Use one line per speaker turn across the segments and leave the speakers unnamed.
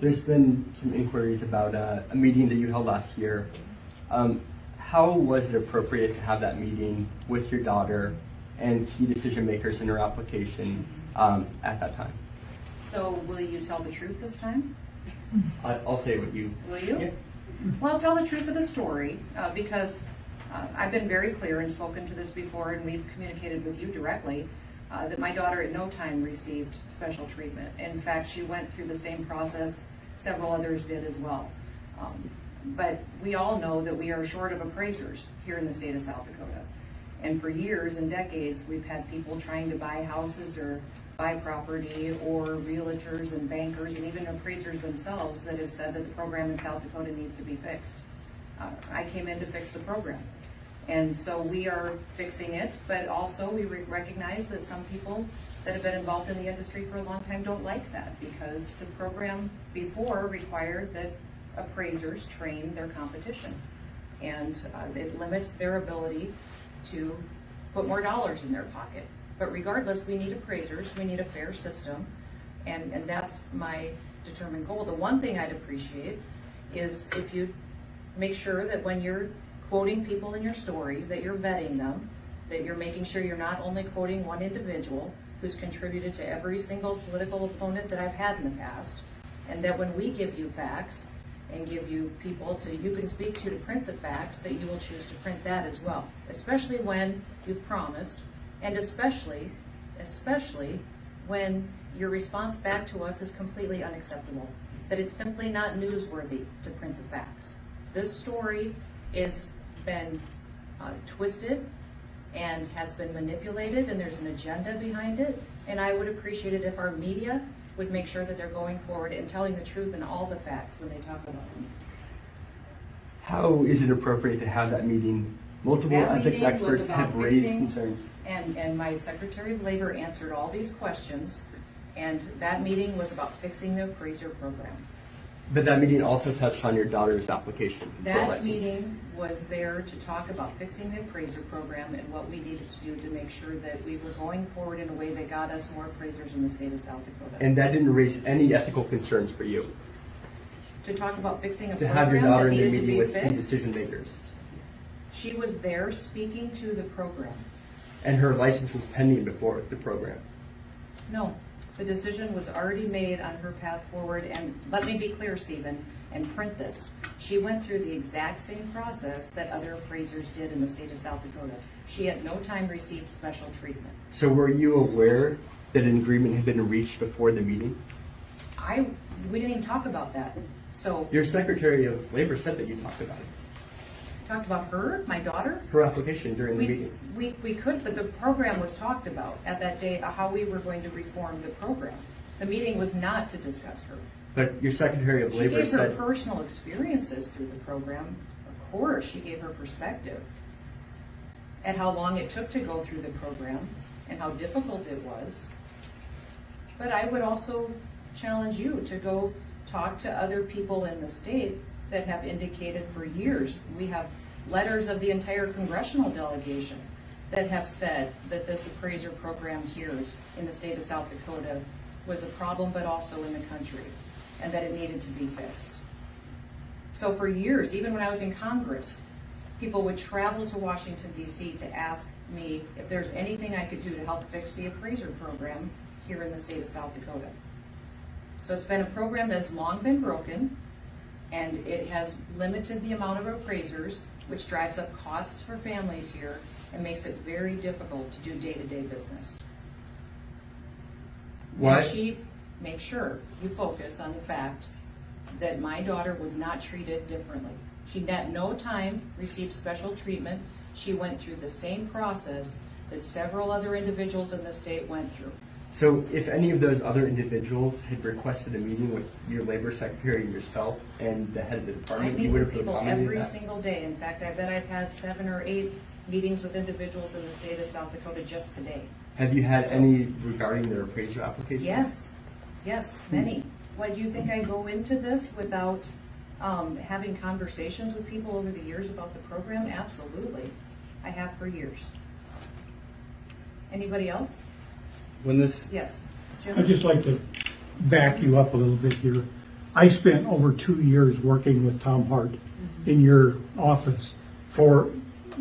There's been some inquiries about a meeting that you held last year. How was it appropriate to have that meeting with your daughter and key decision makers in her application at that time?
So will you tell the truth this time?
I'll say what you...
Will you?
Yeah.
Well, tell the truth of the story because I've been very clear and spoken to this before, and we've communicated with you directly that my daughter at no time received special treatment. In fact, she went through the same process several others did as well. But we all know that we are short of appraisers here in the state of South Dakota. And for years and decades, we've had people trying to buy houses or buy property, or realtors and bankers and even appraisers themselves that have said that the program in South Dakota needs to be fixed. I came in to fix the program. And so we are fixing it, but also we recognize that some people that have been involved in the industry for a long time don't like that, because the program before required that appraisers train their competition. And it limits their ability to put more dollars in their pocket. But regardless, we need appraisers, we need a fair system, and that's my determined goal. The one thing I'd appreciate is if you make sure that when you're quoting people in your stories, that you're vetting them, that you're making sure you're not only quoting one individual who's contributed to every single political opponent that I've had in the past, and that when we give you facts and give you people you can speak to print the facts, that you will choose to print that as well, especially when you've promised, and especially when your response back to us is completely unacceptable, that it's simply not newsworthy to print the facts. This story has been twisted and has been manipulated, and there's an agenda behind it, and I would appreciate it if our media would make sure that they're going forward and telling the truth and all the facts when they talk about them.
How is it appropriate to have that meeting? Multiple ethics experts have raised concerns.
And my Secretary of Labor answered all these questions, and that meeting was about fixing the appraiser program.
But that meeting also touched on your daughter's application.
That meeting was there to talk about fixing the appraiser program and what we needed to do to make sure that we were going forward in a way that got us more appraisers in the state of South Dakota.
And that didn't raise any ethical concerns for you?
To talk about fixing a
to
program
have your daughter
that
in the
needed to
meeting
be
with key
fixed?
decision makers?
She was there speaking to the program.
And her license was pending before the program?
No. The decision was already made on her path forward, and let me be clear, Stephen, and print this. She went through the exact same process that other appraisers did in the state of South Dakota. She at no time received special treatment.
So were you aware that an agreement had been reached before the meeting?
We didn't even talk about that. So
your Secretary of Labor said that you talked about it.
Talked about her, my daughter?
Her application during the meeting.
We could, but the program was talked about at that day, how we were going to reform the program. The meeting was not to discuss her.
But your Secretary of Labor said...
She gave her personal experiences through the program. Of course, she gave her perspective and how long it took to go through the program and how difficult it was. But I would also challenge you to go talk to other people in the state that have indicated for years. We have letters of the entire congressional delegation that have said that this appraiser program here in the state of South Dakota was a problem, but also in the country, and that it needed to be fixed. So for years, even when I was in Congress, people would travel to Washington, D.C. to ask me if there's anything I could do to help fix the appraiser program here in the state of South Dakota. So it's been a program that has long been broken, and it has limited the amount of appraisers, which drives up costs for families here and makes it very difficult to do day-to-day business.
Why?
And she makes sure you focus on the fact that my daughter was not treated differently. She at no time received special treatment. She went through the same process that several other individuals in the state went through.
So if any of those other individuals had requested a meeting with your Labor Secretary, yourself, and the head of the department, you would have
people
accommodated
every
that?
single day. In fact, I bet I've had 7 or 8 meetings with individuals in the state of South Dakota just today.
Have you had any regarding their appraiser application?
Yes, many. Why do you think I go into this without having conversations with people over the years about the program? Absolutely. I have for years. Anybody else?
When this...
Yes. Jim?
I'd just like to back you up a little bit here. I spent over 2 years working with Tom Hart in your office for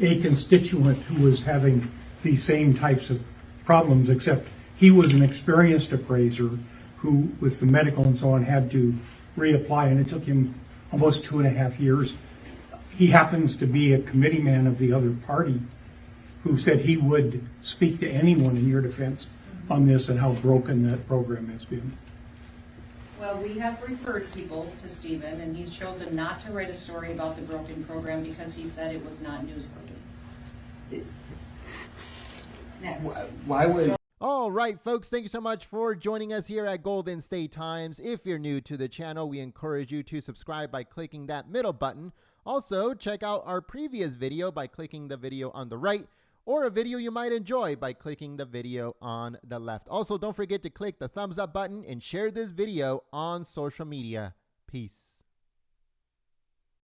a constituent who was having the same types of problems, except he was an experienced appraiser who, with the medical and so on, had to reapply, and it took him almost 2.5 years. He happens to be a committee man of the other party who said he would speak to anyone in your defense on this and how broken that program has been.
Well, we have referred people to Stephen, and he's chosen not to write a story about the broken program because he said it was not newsworthy. Next.
Why would...
All right, folks, thank you so much for joining us here at Golden State Times. If you're new to the channel, we encourage you to subscribe by clicking that middle button. Also, check out our previous video by clicking the video on the right, or a video you might enjoy by clicking the video on the left. Also, don't forget to click the thumbs up button and share this video on social media. Peace.